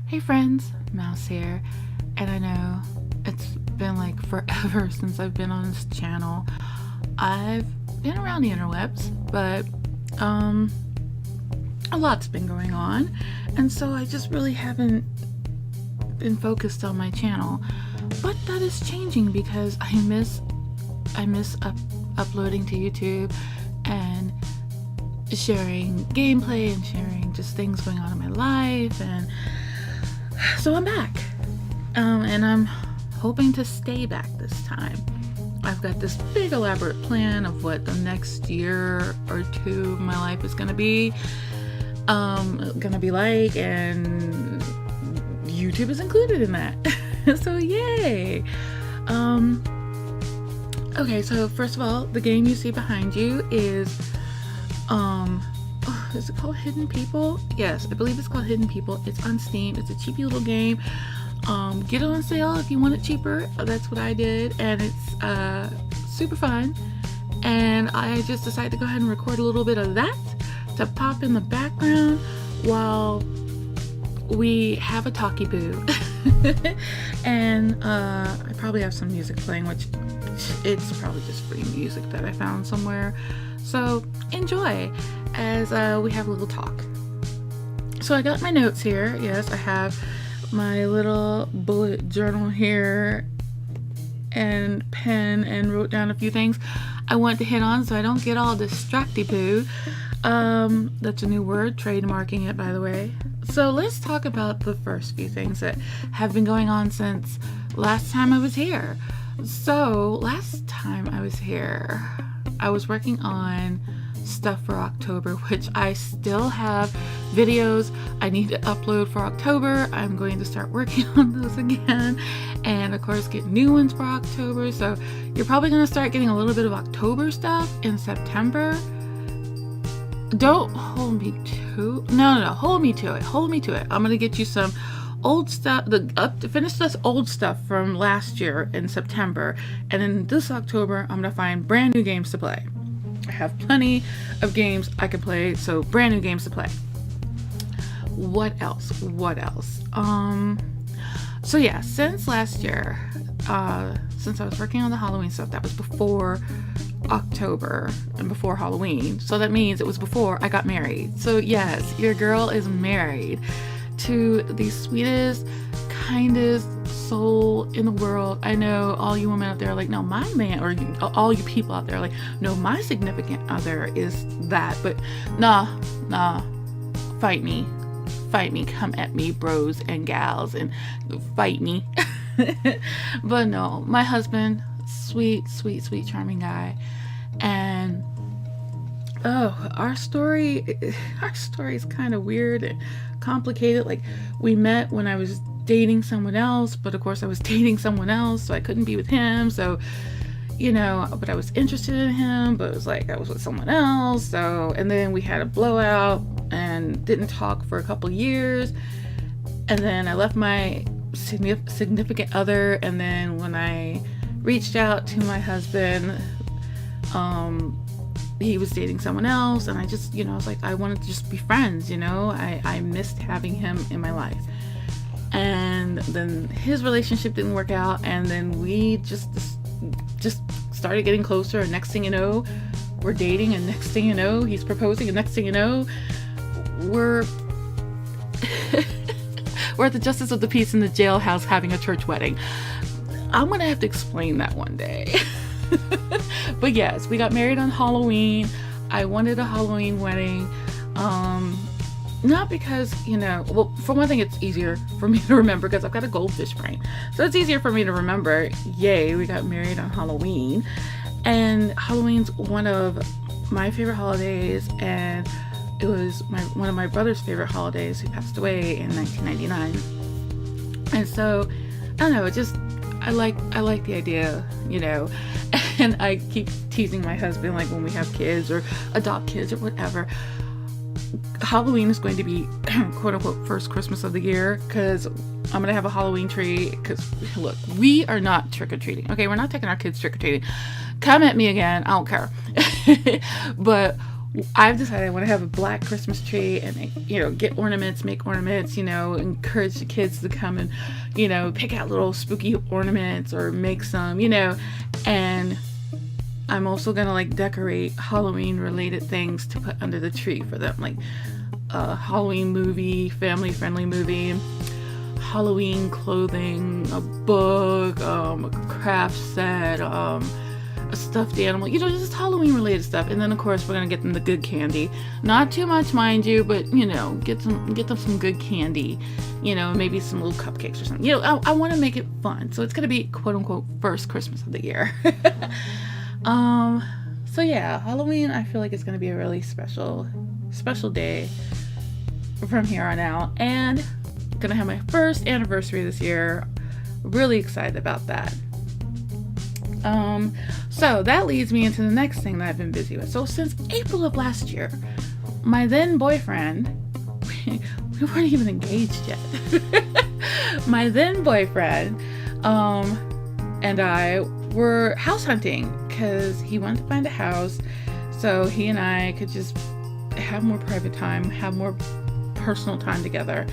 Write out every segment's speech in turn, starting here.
Hey friends, Mouse here, and I know it's been like forever since I've been on this channel. I've been around the interwebs, but a lot's been going on, and so I just really haven't been focused on my channel. But that is changing because I miss uploading to YouTube and sharing gameplay and sharing just things going on in my life, and so I'm back, and I'm hoping to stay back this time. I've got this big elaborate plan of what the next year or two of my life is gonna be like, and YouTube is included in that. So yay. Okay, so first of all, the game you see behind you is is it called Hidden People? Yes, I believe it's called Hidden People. It's on Steam. It's a cheapy little game. Get it on sale if you want it cheaper. That's what I did, and it's super fun. And I just decided to go ahead and record a little bit of that to pop in the background while we have a talkie boo. And I probably have some music playing, which it's probably just free music that I found somewhere. So enjoy as we have a little talk. So I got my notes here. Yes, I have my little bullet journal here and pen, and wrote down a few things I want to hit on so I don't get all distracty-poo. That's a new word, trademarking it, by the way. So let's talk about the first few things that have been going on since last time I was here. So last time I was here, I was working on stuff for October, which I still have videos I need to upload for October. I'm going to start working on those again, and of course get new ones for October. So you're probably going to start getting a little bit of October stuff in September. Don't hold me to hold me to it. I'm going to get you some old stuff, finish this old stuff from last year in September, and in this October I'm going to find brand new games to play. I have plenty of games I can play, so brand new games to play. What else? So yeah, since last year, since I was working on the Halloween stuff, that was before October and before Halloween, so that means it was before I got married. So yes, your girl is married to the sweetest, kindest soul in the world. I know all you women out there are like, no, my man, or all you people out there are like, no, my significant other is that. But nah, fight me, come at me, bros and gals, and fight me. But no, my husband, sweet, charming guy. And our story is kind of weird and complicated. Like, we met when I was dating someone else, but of course I was dating someone else, so I couldn't be with him. So, but I was interested in him, but it was like I was with someone else. So, and then we had a blowout and didn't talk for a couple years. And then I left my significant other, and then when I reached out to my husband, he was dating someone else, and I just, I was like, I wanted to just be friends, I missed having him in my life. And then his relationship didn't work out, and then we just started getting closer, and next thing you know, we're dating, and next thing you know, he's proposing, and next thing you know, we're we're at the Justice of the Peace in the jailhouse having a church wedding. I'm gonna have to explain that one day. But yes, we got married on Halloween. I wanted a Halloween wedding. Not because, well, for one thing, it's easier for me to remember because I've got a goldfish brain. So it's easier for me to remember. Yay, we got married on Halloween. And Halloween's one of my favorite holidays, and it was one of my brother's favorite holidays, who passed away in 1999. And so, I don't know, I like the idea, and I keep teasing my husband, like, when we have kids or adopt kids or whatever, Halloween is going to be quote unquote first Christmas of the year, because I'm gonna have a Halloween tree. Because look, we are not trick-or-treating, okay? We're not taking our kids trick-or-treating. Come at me again, I don't care. But I've decided I want to have a black Christmas tree and, get ornaments, make ornaments, encourage the kids to come and, pick out little spooky ornaments or make some, and I'm also going to like decorate Halloween related things to put under the tree for them, like a Halloween movie, family friendly movie, Halloween clothing, a book, a craft set, a stuffed animal, just Halloween related stuff. And then of course we're gonna get them the good candy, not too much mind you, but get them some good candy, maybe some little cupcakes or something. I want to make it fun, so it's gonna be quote unquote first Christmas of the year. So yeah, Halloween, I feel like it's gonna be a really special day from here on out, and I'm gonna have my first anniversary this year. Really excited about that. So that leads me into the next thing that I've been busy with. So since April of last year, my then boyfriend, we weren't even engaged yet. My then boyfriend, and I were house hunting because he wanted to find a house so he and I could just have more private time, have more personal time together.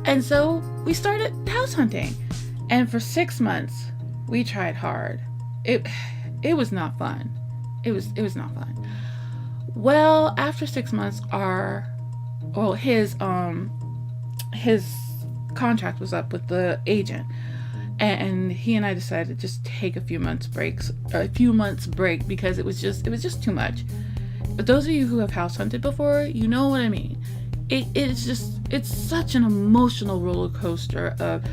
And so we started house hunting. And for 6 months, we tried hard. It was not fun. It was not fun. Well, after 6 months, his contract was up with the agent, and he and I decided to just take a few months break because it was just too much. But those of you who have house hunted before, you know what I mean. It's such an emotional roller coaster of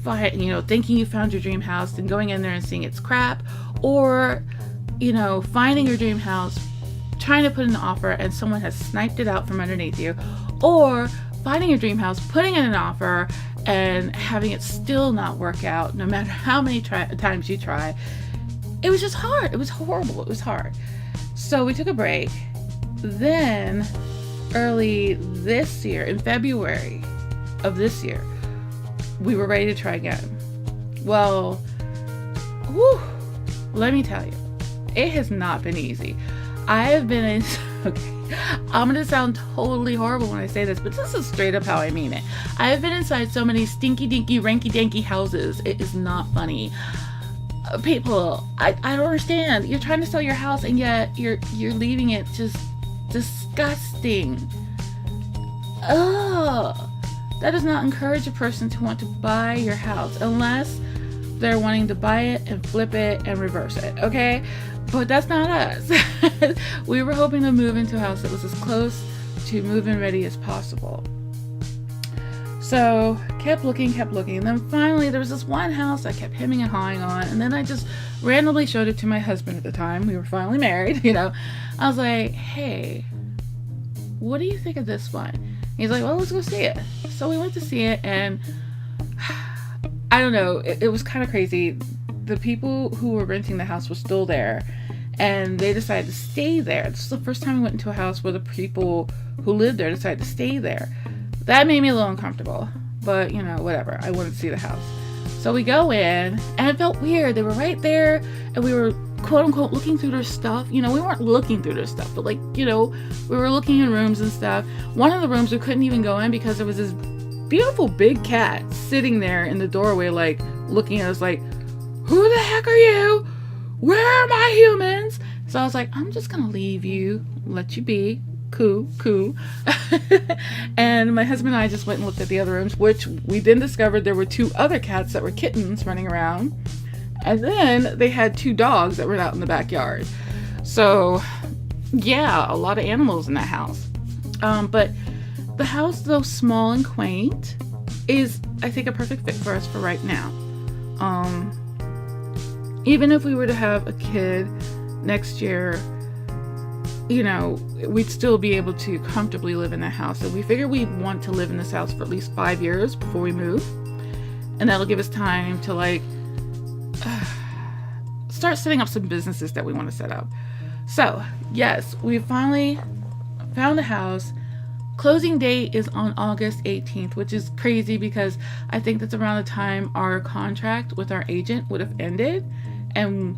thinking you found your dream house and going in there and seeing it's crap, or finding your dream house, trying to put in an offer and someone has sniped it out from underneath you, or finding your dream house, putting in an offer and having it still not work out no matter how many times you try. It was just hard. It was horrible. It was hard. So we took a break. Then early this year, in February of this year, we were ready to try again. Well, let me tell you, it has not been easy. I have been in, okay, I'm going to sound totally horrible when I say this, but this is straight up how I mean it. I have been inside so many stinky dinky ranky danky houses. It is not funny. People, I don't understand. You're trying to sell your house and yet you're leaving it just disgusting. Ugh. That does not encourage a person to want to buy your house unless they're wanting to buy it and flip it and reverse it, okay? But that's not us. We were hoping to move into a house that was as close to move-in ready as possible. So kept looking, and then finally there was this one house I kept hemming and hawing on, and then I just randomly showed it to my husband at the time. We were finally married, I was like, hey, what do you think of this one? He's like, well, let's go see it. So we went to see it, and I don't know, it was kind of crazy. The people who were renting the house were still there, and they decided to stay there. This is the first time we went into a house where the people who lived there decided to stay there. That made me a little uncomfortable, but whatever. I wanted to see the house. So we go in, and it felt weird. They were right there, and we were quote unquote looking through their stuff. We weren't looking through their stuff, but we were looking in rooms and stuff. One of the rooms we couldn't even go in because there was this beautiful big cat sitting there in the doorway, like looking at us like, who the heck are you? Where are my humans? So I was like, I'm just gonna leave you, let you be. Cool. And my husband and I just went and looked at the other rooms, which we then discovered there were 2 other cats that were kittens running around. And then they had 2 dogs that were out in the backyard. So yeah, a lot of animals in that house. But the house, though small and quaint, is, I think, a perfect fit for us for right now. Even if we were to have a kid next year, we'd still be able to comfortably live in that house. And we figure we want to live in this house for at least 5 years before we move. And that'll give us time to start setting up some businesses that we want to set up. So yes, we finally found a house. Closing date is on August 18th, which is crazy because I think that's around the time our contract with our agent would have ended. And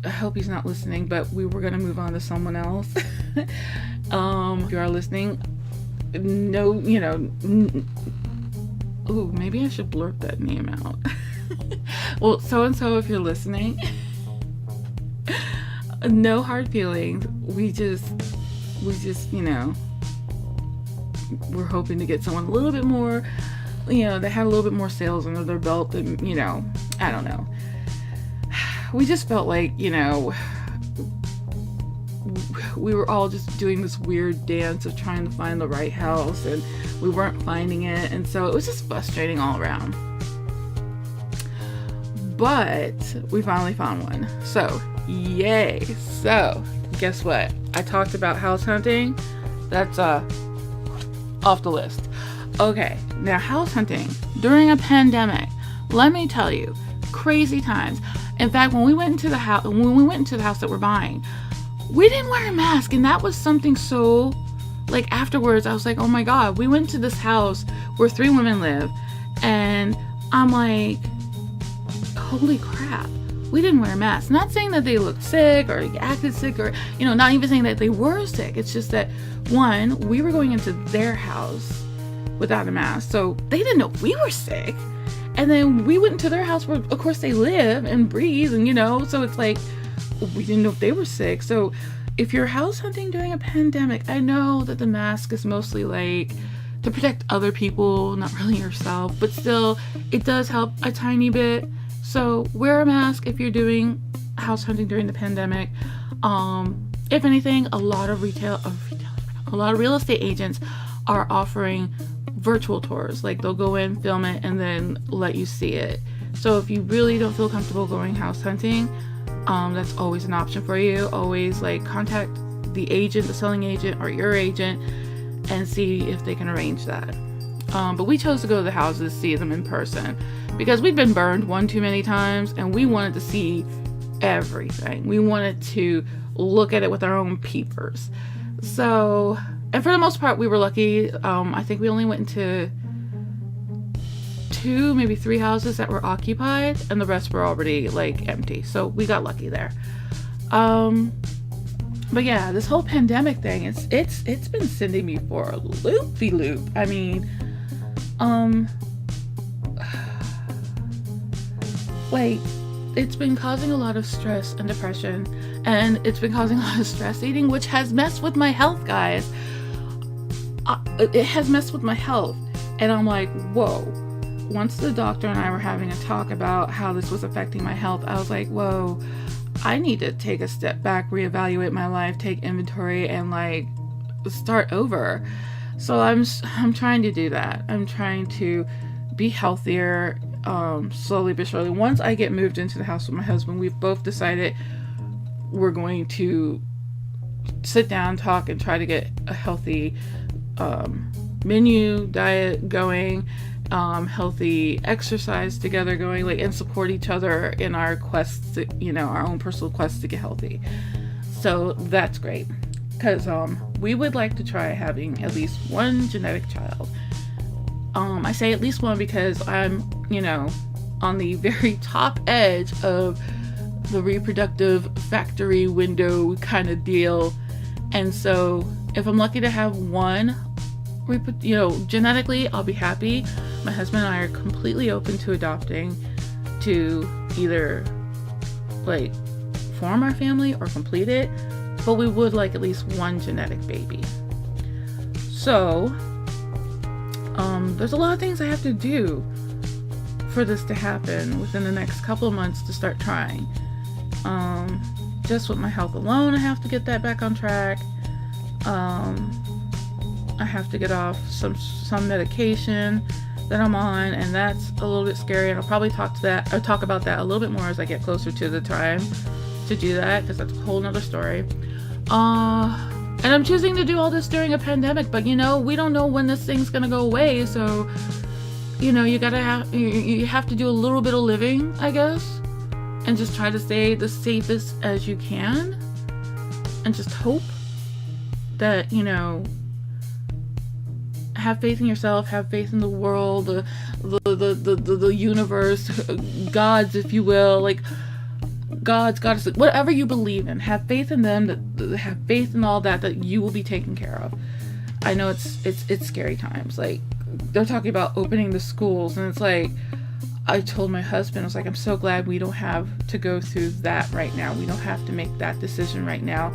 I hope he's not listening, but we were gonna move on to someone else. If you are listening, no, ooh, maybe I should blurt that name out. Well, so and so, if you're listening, no hard feelings. We just, we're hoping to get someone a little bit more, that had a little bit more sales under their belt than, I don't know. We just felt like, we were all just doing this weird dance of trying to find the right house, and we weren't finding it, and so it was just frustrating all around. But we finally found one, so yay. So guess what? I talked about house hunting. That's off the list. Okay, now house hunting during a pandemic, let me tell you, crazy times. In fact, when we went into the house that we're buying, we didn't wear a mask, and that was something so, like, afterwards I was like, oh my god, we went to this house where 3 women live, and I'm like, holy crap, we didn't wear a mask. Not saying that they looked sick or acted sick, or not even saying that they were sick. It's just that, one, we were going into their house without a mask, so they didn't know we were sick. And then we went into their house where, of course, they live and breathe, and so it's like, we didn't know if they were sick. So if you're house hunting during a pandemic, I know that the mask is mostly like to protect other people, not really yourself, but still, it does help a tiny bit. So wear a mask if you're doing house hunting during the pandemic. If anything, a lot of real estate agents are offering virtual tours. Like, they'll go in, film it, and then let you see it. So if you really don't feel comfortable going house hunting, that's always an option for you. Always contact the agent, the selling agent, or your agent, and see if they can arrange that. But we chose to go to the houses, see them in person, because we'd been burned one too many times, and we wanted to see everything. We wanted to look at it with our own peepers. So, and for the most part, we were lucky. I think we only went into 2, maybe 3 houses that were occupied, and the rest were already empty. So we got lucky there. But yeah, this whole pandemic thing, it's been sending me for a loop-de-loop. I mean, it's been causing a lot of stress and depression, and it's been causing a lot of stress eating, which has messed with my health, guys. It has messed with my health, and I'm like, whoa. Once the doctor and I were having a talk about how this was affecting my health, I was like, whoa, I need to take a step back, reevaluate my life, take inventory, and start over. So I'm trying to do that. I'm trying to be healthier, slowly but surely. Once I get moved into the house with my husband, we've both decided we're going to sit down, talk, and try to get a healthy menu, diet going, healthy exercise together going, and support each other in our quest to, our own personal quest to get healthy. So that's great, because we would like to try having at least one genetic child. I say at least one because I'm, on the very top edge of the reproductive factory window kind of deal. And so if I'm lucky to have one, genetically, I'll be happy. My husband and I are completely open to adopting, to either form our family or complete it, but we would like at least one genetic baby. So there's a lot of things I have to do for this to happen within the next couple of months to start trying. Just with my health alone, I have to get that back on track. I have to get off some medication that I'm on, and that's a little bit scary, and I'll probably talk about that a little bit more as I get closer to the time to do that, because that's a whole nother story. And I'm choosing to do all this during a pandemic, but we don't know when this thing's gonna go away, so you have to do a little bit of living, I guess, and just try to stay the safest as you can, and just hope that have faith in yourself, have faith in the world, the universe, gods, if you will. gods, goddesses, whatever you believe in, have faith in them, that have faith in all that you will be taken care of. I know it's scary times. Like, they're talking about opening the schools, and it's like, I told my husband, I was like, I'm so glad we don't have to go through that right now. We don't have to make that decision right now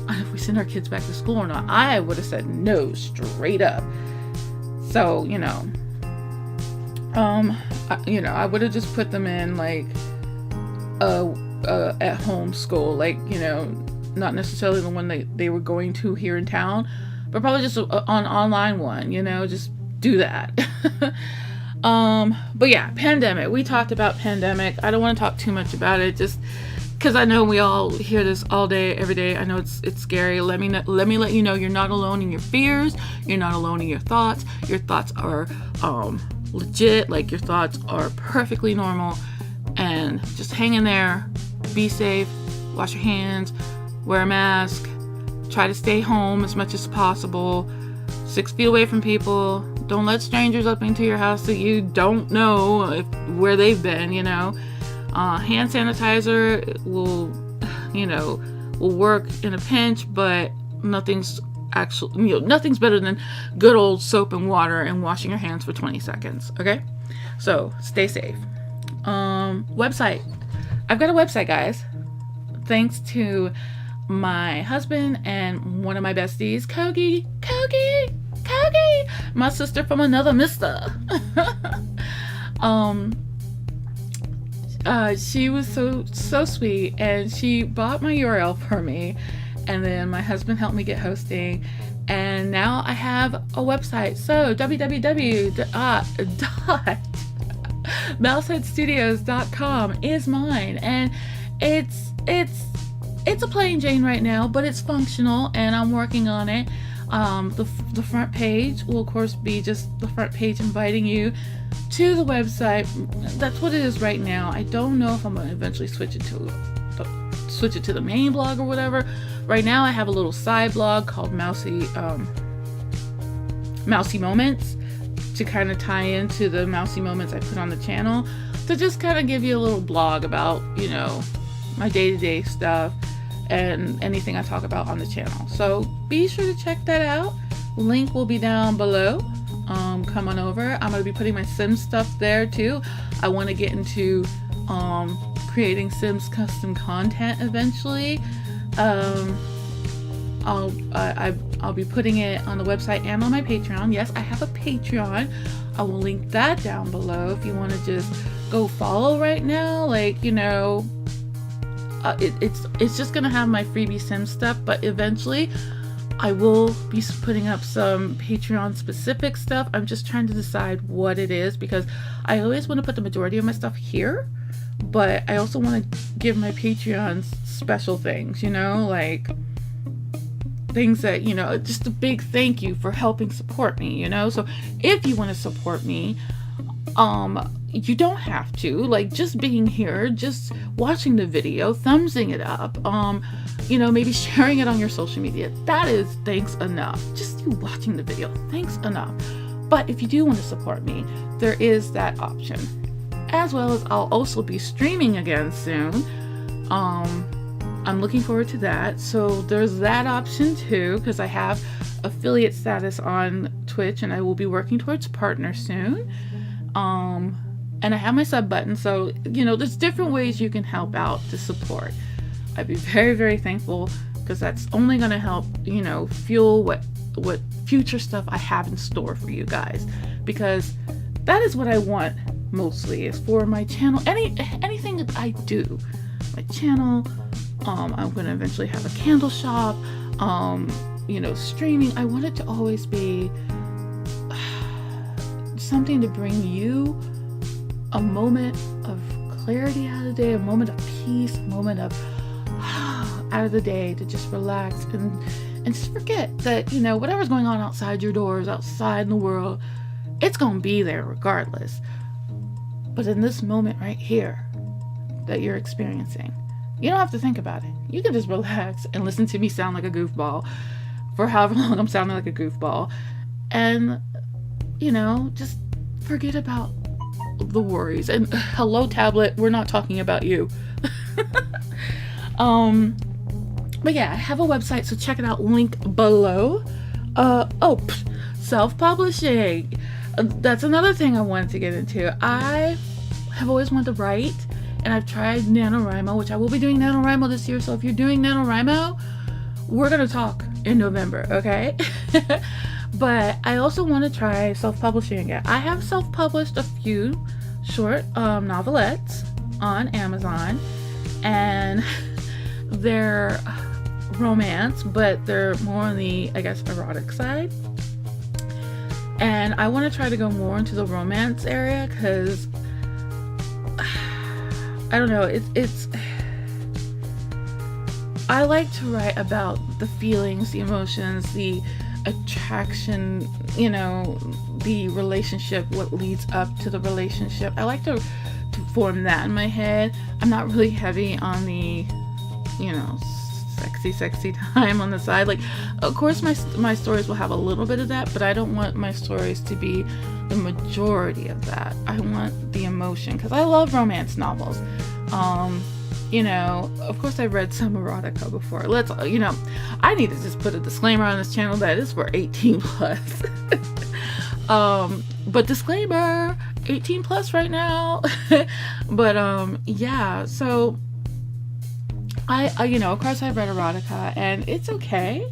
on if we send our kids back to school or not. I would have said no straight up. So, I would have just put them in like at home school, like, not necessarily the one they were going to here in town, but probably just an online one, just do that. But yeah, pandemic. We talked about pandemic. I don't want to talk too much about it, just because I know we all hear this all day, every day. I know it's scary. Let me let you know you're not alone in your fears. You're not alone in your thoughts. Your thoughts are legit. Like, your thoughts are perfectly normal. And just hang in there. Be safe. Wash your hands. Wear a mask. Try to stay home as much as possible. 6 feet away from people. Don't let strangers up into your house that you don't know where they've been, Hand sanitizer will work in a pinch, but nothing's better than good old soap and water and washing your hands for 20 seconds, okay? So, stay safe. Website. I've got a website, guys. Thanks to my husband and one of my besties, Kogi, my sister from another mister. She was so sweet, and she bought my URL for me, and then my husband helped me get hosting, and now I have a website. So www.mouseheadstudios.com is mine, and it's a plain Jane right now, but it's functional, and I'm working on it. The front page will, of course, be just the front page inviting you to the website. That's what it is right now. I don't know if I'm going to eventually switch it to the main blog or whatever. Right now, I have a little side blog called Mousy Moments to kind of tie into the Mousy Moments I put on the channel, to just kind of give you a little blog about, my day-to-day stuff and anything I talk about on the channel. So be sure to check that out. Link will be down below. Come on over. I'm going to be putting my Sims stuff there too. I want to get into creating Sims custom content eventually. I'll be putting it on the website and on my Patreon. Yes, I have a Patreon. I will link that down below if you want to just go follow right now. Like, it's just gonna have my freebie sim stuff, but eventually I will be putting up some Patreon specific stuff. I'm just trying to decide what it is, because I always want to put the majority of my stuff here, but I also want to give my Patreons special things, like things that, just a big thank you for helping support me, So if you want to support me, you don't have to, like, just being here, just watching the video, thumbsing it up, maybe sharing it on your social media. That is thanks enough. Just you watching the video, thanks enough. But if you do want to support me, there is that option. As well as I'll also be streaming again soon. I'm looking forward to that. So there's that option too, because I have affiliate status on Twitch, and I will be working towards partner soon. And I have my sub button, so there's different ways you can help out to support. I'd be very, very thankful, because that's only going to help fuel what future stuff I have in store for you guys, because that is what I want mostly, is for my channel, anything that I do, my channel. I'm going to eventually have a candle shop, streaming. I want it to always be something to bring you a moment of clarity out of the day, a moment of peace, a moment of out of the day, to just relax and just forget that, whatever's going on outside your doors, outside in the world, it's going to be there regardless. But in this moment right here that you're experiencing, you don't have to think about it. You can just relax and listen to me sound like a goofball for however long I'm sounding like a goofball. And, just forget about the worries. And hello, tablet, we're not talking about you. But yeah, I have a website, so check it out, link below. Self-publishing. That's another thing I wanted to get into. I have always wanted to write, and I've tried NaNoWriMo, which I will be doing NaNoWriMo this year, so if you're doing NaNoWriMo, we're gonna talk in November, okay? But I also want to try self-publishing again. I have self-published a few short novelettes on Amazon, and they're romance, but they're more on the, I guess, erotic side. And I want to try to go more into the romance area because I don't know, it's I like to write about the feelings, the emotions, the attraction, you know, the relationship, what leads up to the relationship. I like to form that in my head. I'm not really heavy on the, you know, sexy time on the side. Like, of course my stories will have a little bit of that, but I don't want my stories to be the majority of that. I want the emotion, because I love romance novels. You know, of course I've read some erotica before. You know, I need to just put a disclaimer on this channel that it's for 18 plus. But disclaimer, 18 plus right now. But yeah, so I you know, of course I've read erotica and it's okay.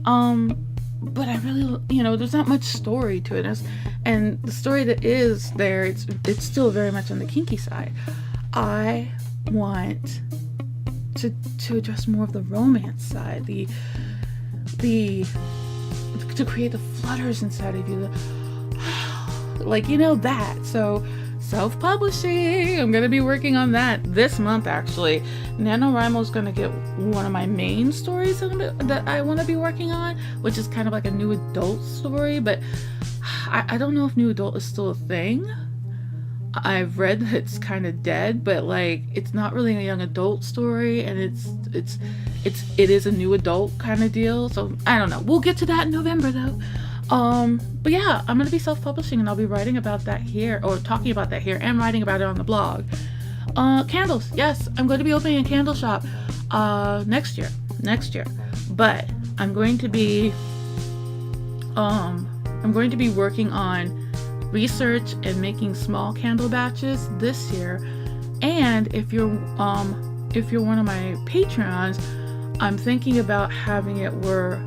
But I really, you know, there's not much story to it. And the story that is there, it's still very much on the kinky side. I want to address more of the romance side, the to create the flutters inside of you, like, you know, that. So self-publishing, I'm gonna be working on that this month actually. NaNoWriMo is gonna get one of my main stories that I want to be working on, which is kind of like a new adult story, but I don't know if new adult is still a thing. I've read that it's kind of dead, but like, it's not really a young adult story, and it is a new adult kind of deal. So I don't know, we'll get to that in November though. But yeah, I'm gonna be self-publishing, and I'll be writing about that here, or talking about that here, and writing about it on the blog. Candles, yes, I'm going to be opening a candle shop next year, but I'm going to be working on research and making small candle batches this year. And if you're one of my Patreons, I'm thinking about having it where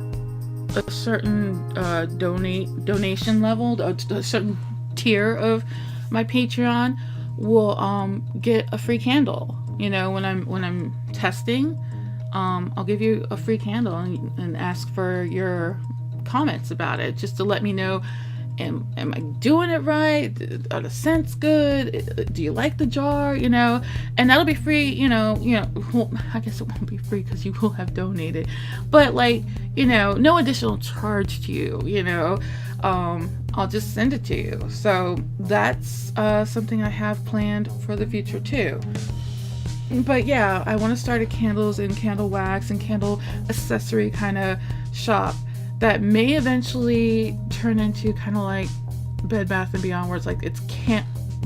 a certain donation level, a certain tier of my Patreon will get a free candle. You know, when I'm testing, I'll give you a free candle and ask for your comments about it, just to let me know, am I doing it right? Are the scents good? Do you like the jar? You know, and that'll be free. You know, well, I guess it won't be free because you will have donated, but like, you know, no additional charge to you. You know, I'll just send it to you. So that's something I have planned for the future too. But yeah, I want to start a candles and candle wax and candle accessory kind of shop that may eventually turn into kind of like Bed Bath & Beyond, where it's like,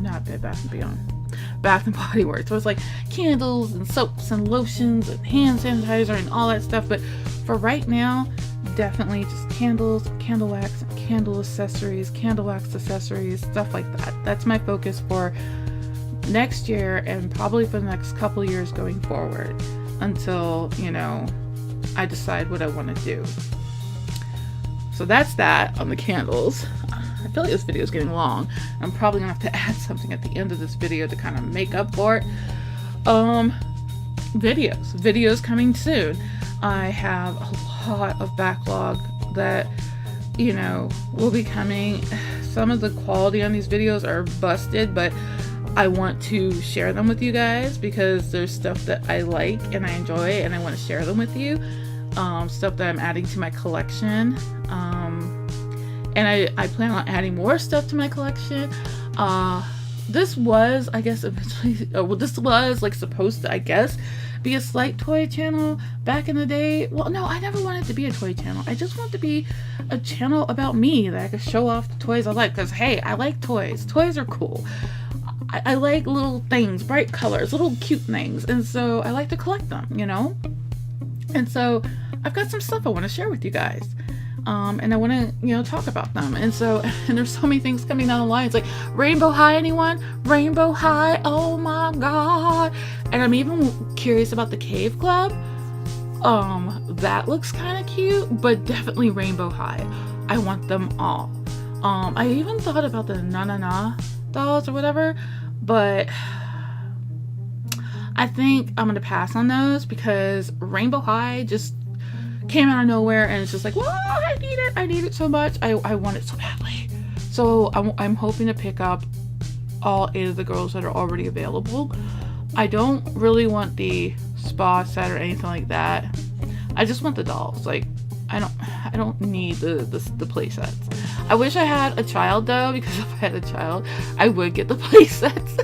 not Bed Bath & Beyond, Bath and Body Works, so it's like candles and soaps and lotions and hand sanitizer and all that stuff. But for right now, definitely just candles, candle wax, candle accessories, candle wax accessories, stuff like that. That's my focus for next year, and probably for the next couple years going forward, until, you know, I decide what I want to do. So that's that on the candles. I feel like this video is getting long. I'm probably gonna have to add something at the end of this video to kind of make up for it. Videos coming soon. I have a lot of backlog that, you know, will be coming. Some of the quality on these videos are busted, but I want to share them with you guys because there's stuff that I like and I enjoy, and I want to share them with you. Stuff that I'm adding to my collection, and I plan on adding more stuff to my collection. This was, I guess, eventually, this was like supposed to, I guess, be a slight toy channel back in the day. Well, no, I never wanted to be a toy channel. I just want to be a channel about me, that I could show off the toys I like, because hey, I like toys. Toys are cool. I like little things, bright colors, little cute things. And so I like to collect them, you know? And so I've got some stuff I want to share with you guys. And I want to, you know, talk about them. And so, and there's so many things coming down the line. It's like, Rainbow High, anyone? Rainbow High, oh my God. And I'm even curious about the Cave Club. That looks kind of cute, but definitely Rainbow High. I want them all. I even thought about the Na Na Na dolls or whatever, but I think I'm gonna pass on those because Rainbow High just came out of nowhere, and it's just like, whoa, I need it so much. I want it so badly. So I'm hoping to pick up all 8 of the girls that are already available. I don't really want the spa set or anything like that. I just want the dolls. Like, I don't need the play sets. I wish I had a child though, because if I had a child, I would get the play sets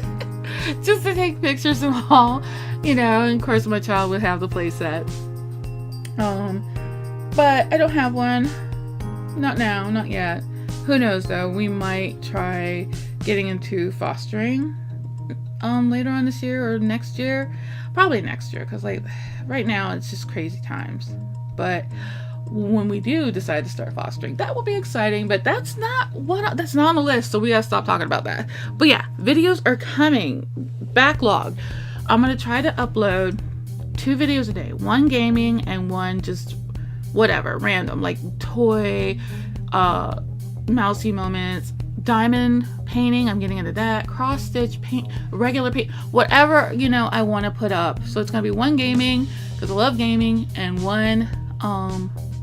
just to take pictures and all, you know. And of course, my child would have the play set. But I don't have one. Not now, not yet. Who knows though? We might try getting into fostering later on this year or next year. Probably next year, because like right now it's just crazy times. But when we do decide to start fostering, that will be exciting. But that's not on the list, so we gotta stop talking about that. But yeah, videos are coming. Backlog. I'm gonna try to upload 2 videos a day, one gaming and one just whatever, random, like toy, Mousy Moments, diamond painting. I'm getting into that, cross stitch paint, regular paint, whatever, you know, I want to put up. So it's gonna be one gaming because I love gaming, and one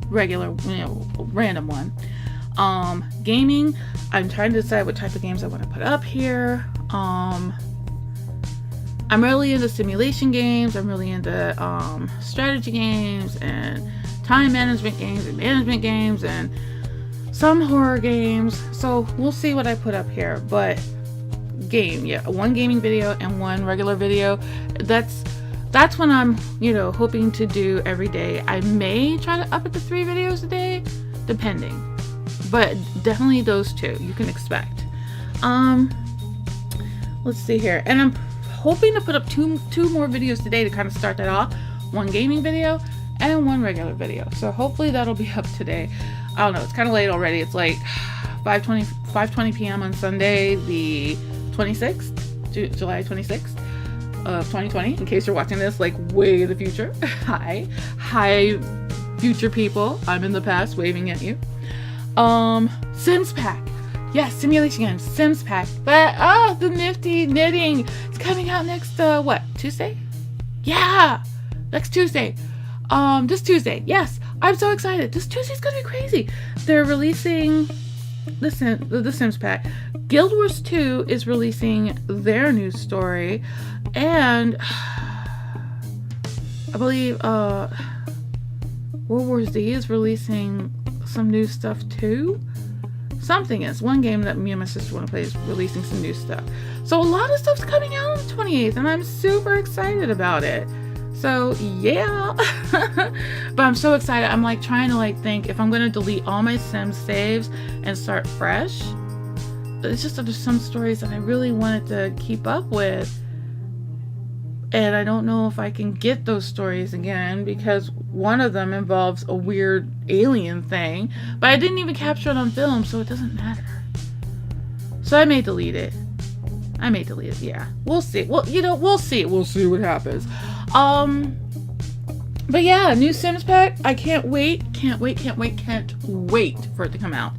regular, you know, random one. Gaming, I'm trying to decide what type of games I want to put up here. I'm really into simulation games. I'm really into strategy games and time management games and some horror games. So we'll see what I put up here. But one gaming video and one regular video. That's what I'm, you know, hoping to do every day. I may try to up it to 3 videos a day, depending. But definitely those 2 you can expect. Let's see here. And I'm hoping to put up two more videos today to kind of start that off. One gaming video and one regular video. So hopefully that'll be up today. I don't know, it's kind of late already. It's like 5:20 p.m. on Sunday, the 26th, July 26th of 2020. In case you're watching this like way in the future. Hi future people. I'm in the past waving at you. Sims Pack. Yes, simulation games, Sims Pack. But the nifty knitting. It's coming out next Tuesday? Yeah, next Tuesday. This Tuesday. Yes, I'm so excited. This Tuesday's gonna be crazy. They're releasing the Sims Pack. Guild Wars 2 is releasing their new story, and I believe World War Z is releasing some new stuff too. Something is. One game that me and my sister want to play is releasing some new stuff. So a lot of stuff's coming out on the 28th, and I'm super excited about it. So yeah. But I'm so excited. I'm like trying to like think if I'm going to delete all my Sims saves and start fresh. It's just that there's some stories that I really wanted to keep up with, and I don't know if I can get those stories again, because one of them involves a weird alien thing, but I didn't even capture it on film, so it doesn't matter. So I may delete it. Yeah, we'll see. Well, you know, we'll see what happens. But yeah, new Sims Pack. I can't wait for it to come out.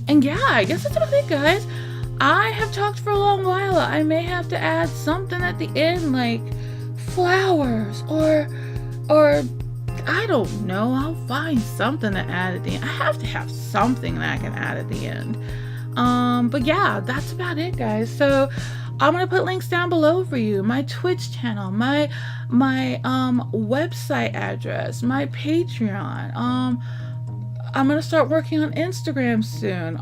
And yeah, I guess that's about it, guys. I have talked for a long while. I may have to add something at the end, like flowers or I don't know. I'll find something to add at the end. I have to have something that I can add at the end. But yeah, that's about it, guys. So I'm gonna put links down below for you. My Twitch channel, my website address, my Patreon. I'm gonna start working on Instagram soon.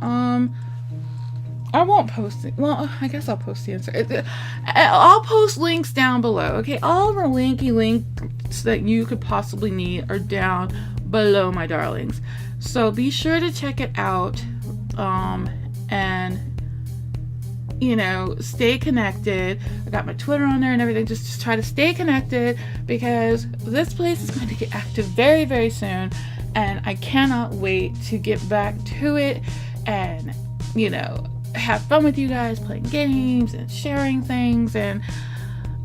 I won't post it. Well, I guess I'll post the Instagram. I'll post links down below. Okay, all the links that you could possibly need are down below, my darlings. So be sure to check it out. And you know, stay connected. I got my Twitter on there and everything. Just try to stay connected, because this place is going to get active very, very soon, and I cannot wait to get back to it and, you know, have fun with you guys, playing games and sharing things. And,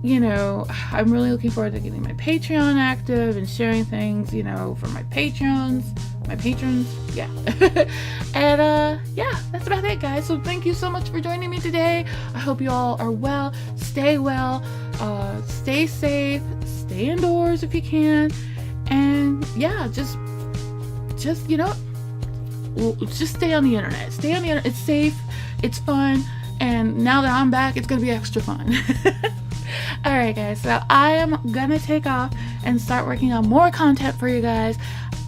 you know, I'm really looking forward to getting my Patreon active and sharing things, you know, for my patrons, yeah. And yeah, that's about it, guys. So thank you so much for joining me today. I hope you all are well, stay safe, stay indoors if you can, and yeah, just you know, just stay on the internet. It's safe, it's fun, and now that I'm back, it's gonna be extra fun. Alright guys, so I am gonna take off and start working on more content for you guys,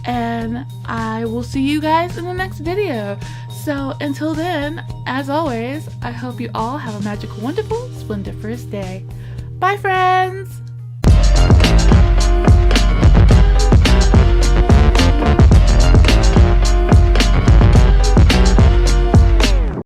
and I will see you guys in the next video. So until then, as always, I hope you all have a magical, wonderful, splendiferous day. Bye friends!